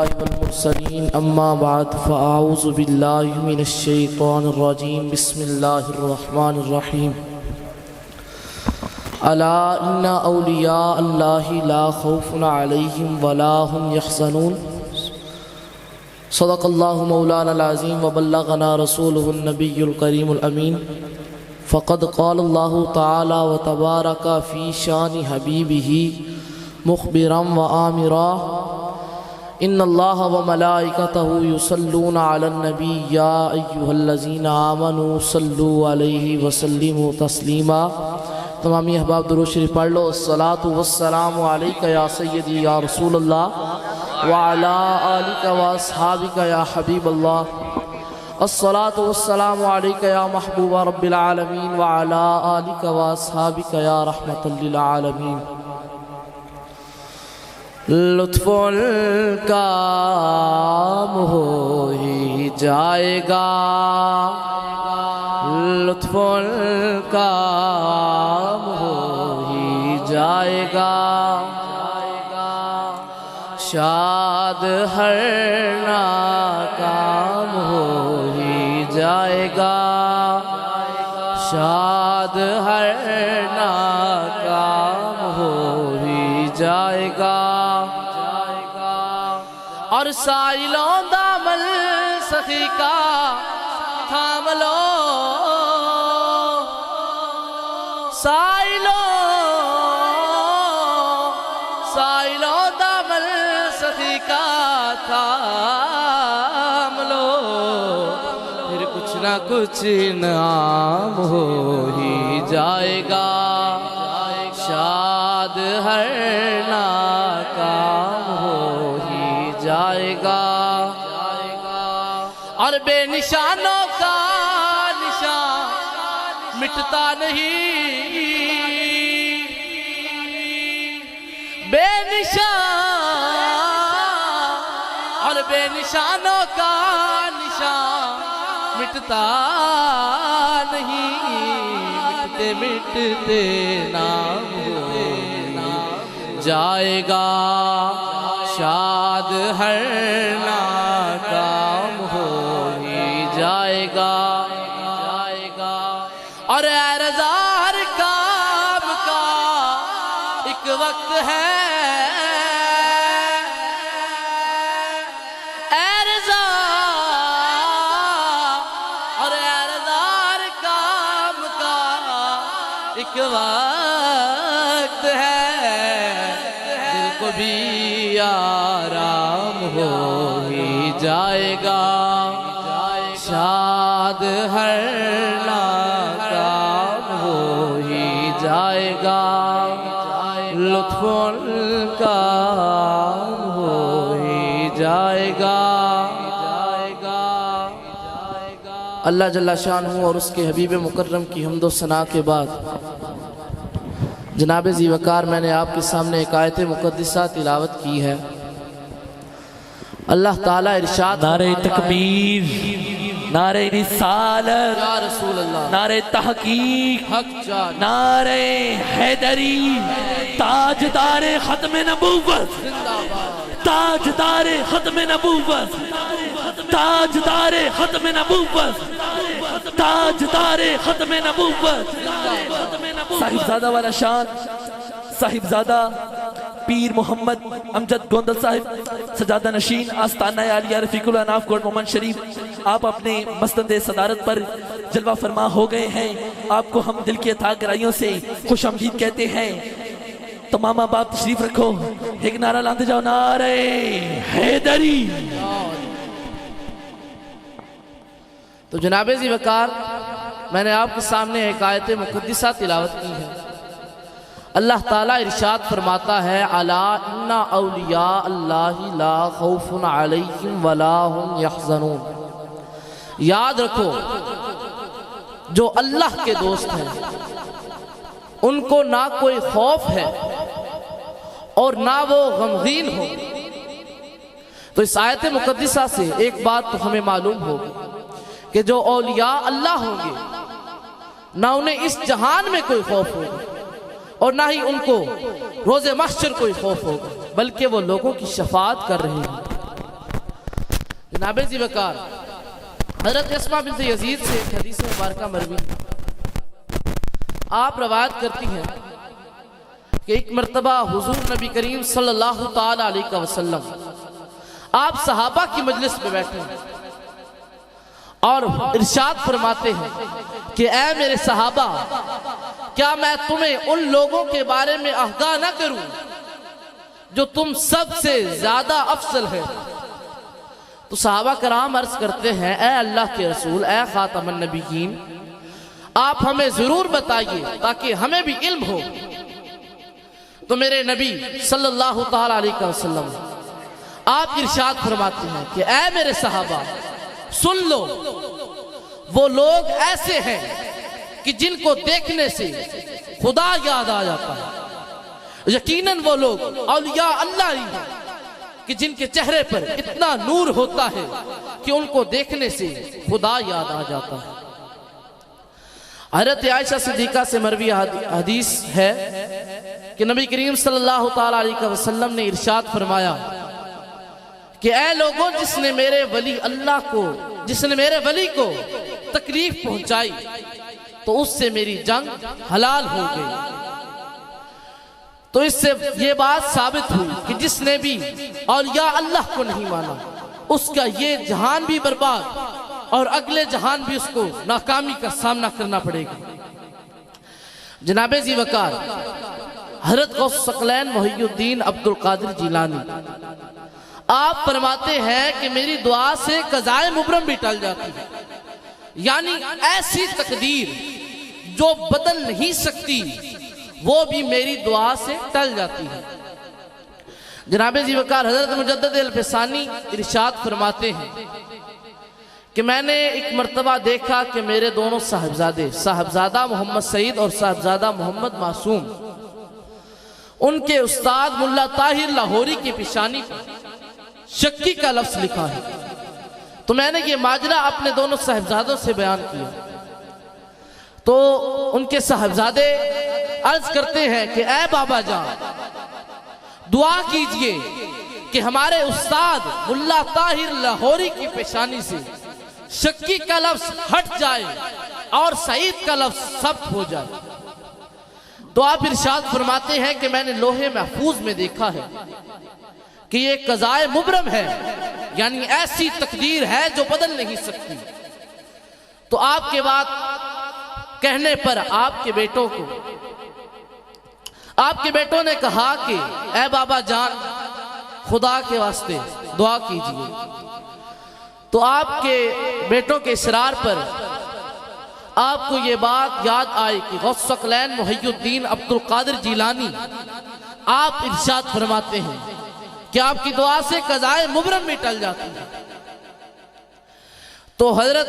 والمرسلين أما بعد فأعوذ بالله من الشيطان الرجيم بسم الله الرحمن الرحيم ألا إن أولياء الله لا خوف عليهم ولا هم يحزنون صدق الله مولانا العظيم وبلغنا رسوله النبي الكريم الأمين فقد قال الله تعالى وتبارك في شان حبيبه مخبرا وآمرا ان اللہ وملائکتہ یصلون علی النبی یا ایہا الذین آمنوا صلوا علیہ وسلموا تسلیما۔ تمامی احباب درود شریف پڑھ لو۔ الصلاۃ والسلام علیک یا سیدی یا رسول اللہ وعلی آلک واصحابک یا حبیب اللہ۔ الصلاۃ والسلام علیک یا محبوب رب العالمین وعلی آلک واصحابک یا رحمت للعالمین۔ لطف کام ہو ہی جائے گا، لطف کام ہو ہی جائے گا، شاد ہر ناکام ہو ہی جائے گا، شاد ہر ناکام ہو ہی جائے گا۔ اور سائلوں دامن سخی کا تھام لو، سائلوں دامن سخی کا تھام لو، پھر کچھ نہ کچھ انعام ہو ہی جائے گا، شاد ہر ناکام ہو ہی جائے گا۔ اور بے نشانوں کا نشان مٹتا نہیں، بے نشان اور بے نشانوں کا نشان مٹتا نہیں، مٹتے مٹتے نام ہو جائے گا، شاد ہر ناکام ہو ہی جائے گا۔ اور اے رضا ہر کام کا ایک وقت ہے، اے رضا اور اے رضا ہر کام کا ایک وقت ہے، دل کو بھی آرام ہو ہی جائے گا، شاد ہر ناکام ہو ہی جائے گا، لطف کام ہو ہی جائے گا۔ اللہ جل شانہ اور اس کے حبیب مکرم کی حمد و ثنا کے بعد جناب ذی وقار میں نے آپ کے سامنے ایک آیت مقدسہ تلاوت کی ہے۔ اللہ تعالیٰ ارشاد، نعرہ تکبیر، نعرہ رسالت، یا رسول اللہ، نعرہ تحقیق، حق جان، نعرہ حیدری، تاجدار ختم نبوت، تاجدار ختم نبوت، تاجدار ختم نبوت، تاجدار ختم نبوت، صاحبزادہ والا شان، صاحبزادہ پیر محمد امجد گوندل صاحب، سجادہ نشین آستانہ عالیہ رفیق الاناف کوٹ مومن شریف، آپ اپنے مستند صدارت پر جلوہ فرما ہو گئے ہیں۔ آپ کو ہم دل کی عطا گرائیوں سے خوش آمدید کہتے ہیں۔ تمام احباب تشریف رکھو، ایک نعرہ لاندے جاؤ، نعرہ حیدری۔ تو جناب ذی وقار میں نے آپ کے سامنے ایک آیت مقدسہ تلاوت کی ہے۔ اللہ تعالیٰ ارشاد فرماتا ہے، الا ان اولیاء اللہ لا خوف علیہم ولا هم یحزنون۔ یاد رکھو، جو اللہ کے دوست ہیں ان کو نہ کوئی خوف ہے اور نہ وہ غمگین ہو۔ تو اس آیت مقدسہ سے ایک بات تو ہمیں معلوم ہوگی کہ جو اولیاء اللہ ہوں گے نہ انہیں اس جہان میں کوئی خوف ہوگا اور نہ ہی ان کو روز محشر کوئی خوف ہوگا، بلکہ وہ لوگوں کی شفاعت کر رہے ہیں۔ جناب ذی وقار حضرت اسماء بنت یزید سے ایک حدیث مبارکہ مروی آپ روایت کرتی ہیں کہ ایک مرتبہ حضور نبی کریم صلی اللہ تعالی علیہ وسلم آپ صحابہ کی مجلس میں بیٹھے ہیں اور ارشاد فرماتے ہیں کہ اے میرے صحابہ، کیا میں تمہیں ان لوگوں کے بارے میں آگاہ نہ کروں جو تم سب سے زیادہ افضل ہے؟ تو صحابہ کرام عرض کرتے ہیں اے اللہ کے رسول، اے خاتم النبیین، آپ ہمیں ضرور بتائیے تاکہ ہمیں بھی علم ہو۔ تو میرے نبی صلی اللہ تعالی علیہ وسلم آپ ارشاد فرماتے ہیں کہ اے میرے صحابہ سن لو، وہ لوگ ایسے ہیں کہ جن کو دیکھنے سے خدا یاد آ جاتا ہے۔ یقیناً وہ لوگ اولیاء اللہ ہی ہیں کہ جن کے چہرے پر اتنا نور ہوتا ہے کہ ان کو دیکھنے سے خدا یاد آ جاتا ہے۔ حضرت عائشہ صدیقہ سے مروی حدیث ہے کہ نبی کریم صلی اللہ تعالی علیہ وسلم نے ارشاد فرمایا کہ اے لوگوں، جس نے میرے ولی کو تکلیف پہنچائی تو اس سے میری جنگ حلال ہو گئی۔ تو اس سے یہ بات ثابت ہوئی کہ جس نے بھی اولیاء اللہ کو نہیں مانا اس کا یہ جہان بھی برباد اور اگلے جہان بھی اس کو ناکامی کا سامنا کرنا پڑے گا۔ جناب ذی وقار حضرت غوث ثقلین محی الدین عبد القادر جیلانی آپ فرماتے ہیں کہ میری دعا سے قضائے مبرم بھی ٹل جاتی ہے، یعنی ایسی تقدیر جو بدل نہیں سکتی وہ بھی میری دعا سے ٹل جاتی ہے۔ جناب ذی وقار حضرت مجدد الفسانی ارشاد فرماتے ہیں کہ میں نے ایک مرتبہ دیکھا کہ میرے دونوں صاحبزادہ محمد سعید اور صاحبزادہ محمد معصوم، ان کے استاد ملا طاہر لاہوری کی پیشانی پر شکی کا لفظ لکھا ہے۔ تو میں نے یہ ماجرا اپنے دونوں صاحبزادوں سے بیان کیا تو ان کے صاحبزادے عرض کرتے ہیں کہ اے بابا جان، دعا کیجئے کہ ہمارے استاد ملا طاہر لاہوری کی پیشانی سے شکی کا لفظ ہٹ جائے اور سعید کا لفظ ثبت ہو جائے۔ تو آپ ارشاد فرماتے ہیں کہ میں نے لوح محفوظ میں دیکھا ہے کہ یہ قضائے مبرم ہے، یعنی ایسی تقدیر ہے جو بدل نہیں سکتی۔ تو آپ کے بات کہنے پر آپ کے بیٹوں نے کہا کہ اے بابا جان، خدا کے واسطے دعا کیجئے۔ تو آپ کے بیٹوں کے اصرار پر آپ کو یہ بات یاد آئی کہ غوث ثقلین محی الدین عبد القادر جیلانی آپ ارشاد فرماتے ہیں کہ آپ کی دعا سے قضائے مبرم بھی ٹل جاتی ہے۔ تو حضرت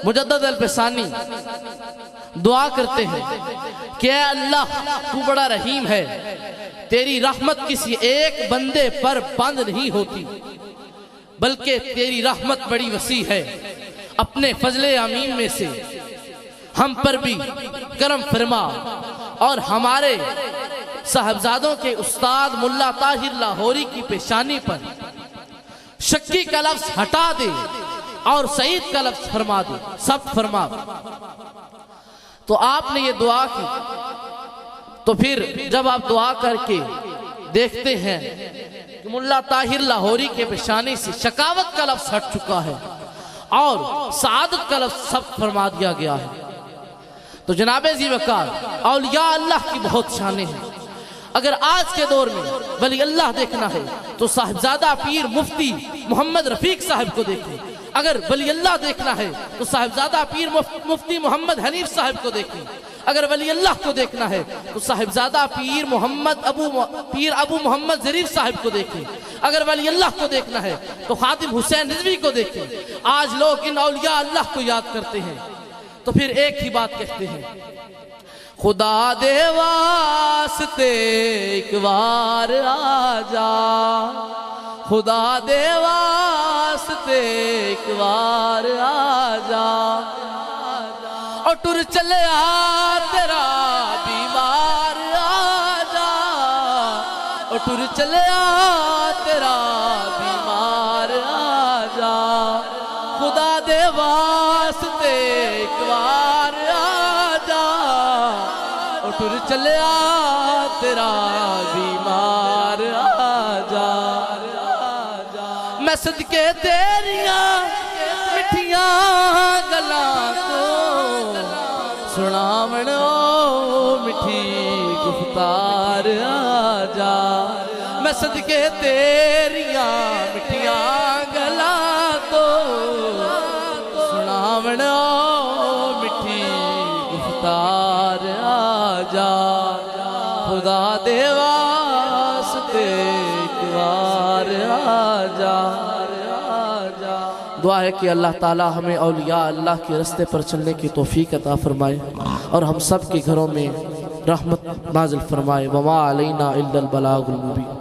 مجدد الفسانی دعا کرتے ہیں کہ اے اللہ، تو بڑا رحیم ہے، تیری رحمت کسی ایک بندے پر بند نہیں ہوتی، بلکہ تیری رحمت بڑی وسیع ہے۔ اپنے فضل عمیم میں سے ہم پر بھی کرم فرما اور ہمارے صاحبزادوں کے استاد ملا طاہر لاہوری کی پیشانی پر شکی کا لفظ ہٹا دے اور سعید کا لفظ فرما دے، ثبت فرما۔ تو آپ نے یہ دعا کی۔ تو پھر جب آپ دعا کر کے دیکھتے ہیں کہ ملا طاہر لاہوری کے پیشانی سے شکاوت کا لفظ ہٹ چکا ہے اور سعادت کا لفظ ثبت فرما دیا گیا ہے۔ تو جناب ذی وقار اولیاء اللہ کی بہت شانیں ہیں۔ اگر آج کے دور میں ولی اللہ دیکھنا ہے تو صاحبزادہ پیر مفتی محمد رفیق صاحب کو دیکھیں، اگر ولی اللہ دیکھنا ہے تو صاحبزادہ پیر مفتی محمد حنیف صاحب کو دیکھیں، اگر ولی اللہ کو دیکھنا ہے تو صاحبزادہ پیر ابو محمد ظریف صاحب کو دیکھیں، اگر ولی اللہ کو دیکھنا ہے تو خادم حسین رضوی کو دیکھیں۔ آج لوگ ان اولیاء اللہ کو یاد کرتے ہیں تو پھر ایک ہی بات کہتے ہیں، خدا دے واسطے ایک بار آ جا، خدا دے واسطے ایک بار آ جا، اور ٹر چلے آ تیرا بیمار آ جا، اور ٹر چلے آ تیرا بیمار آ جا۔ خدا دے واسطے ایک بار آجا اٹھر چلیا تیرا بیمار آجا میں صدقے تیریاں مٹھیاں گلاں تو سناون او مٹھی گفتار آجا میں صدقے تیریاں مٹھیاں گلاں تو سناون او مٹھی گفتار آجا خدا دے واسطے ایک بار آجا دعا ہے کہ اللہ تعالی ہمیں اولیاء اللہ کے رستے پر چلنے کی توفیق عطا فرمائے اور ہم سب کے گھروں میں رحمت نازل فرمائے وما علینا الا البلاغ المبین